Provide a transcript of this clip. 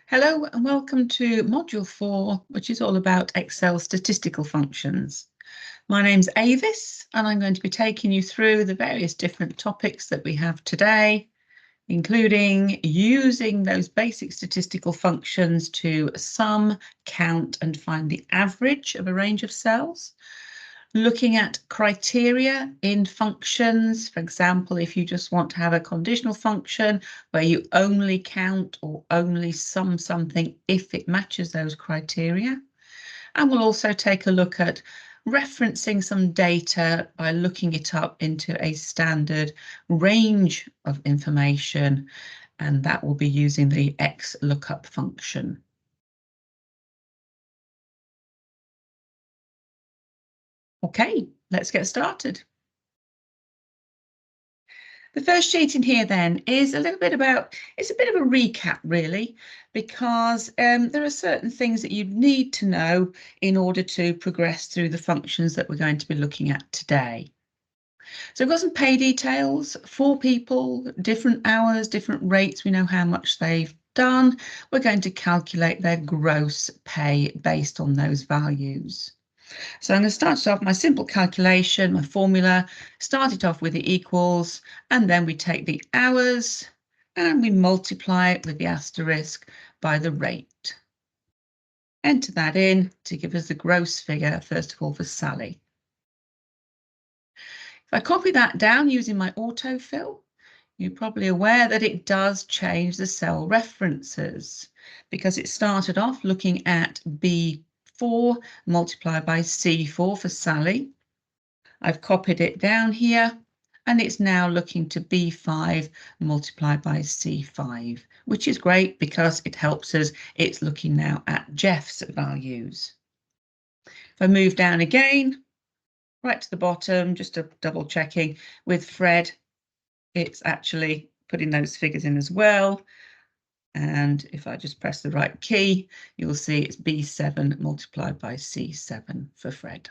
Hello and welcome to Module 4, which is all about Excel statistical functions. My name's Avis and I'm going to be taking you through the various different topics that we have today, including using those basic statistical functions to sum, count and find the average of a range of cells. Looking at criteria in functions, for example, if you just want to have a conditional function where you only count or only sum something if it matches those criteria. And we'll also take a look at referencing some data by looking it up into a standard range of information, and that will be using the XLOOKUP function. Okay, let's get started. The first sheet in here then is a little bit about, it's a bit of a recap really, because there are certain things that you need to know in order to progress through the functions that we're going to be looking at today. So we've got some pay details, 4 people, different hours, different rates, we know how much they've done. We're going to calculate their gross pay based on those values. So I'm going to start off my simple calculation, my formula, start it off with the equals, and then we take the hours and we multiply it with the asterisk by the rate. Enter that in to give us the gross figure, first of all, for Sally. If I copy that down using my autofill, you're probably aware that it does change the cell references because it started off looking at B4 multiplied by C4 for Sally. I've copied it down here and it's now looking to B5 multiplied by C5, which is great because it helps us. It's looking now at Jeff's values. If I move down again, right to the bottom, just a double checking with Fred, it's actually putting those figures in as well. And if I just press the right key, you'll see it's B7 multiplied by C7 for Fred.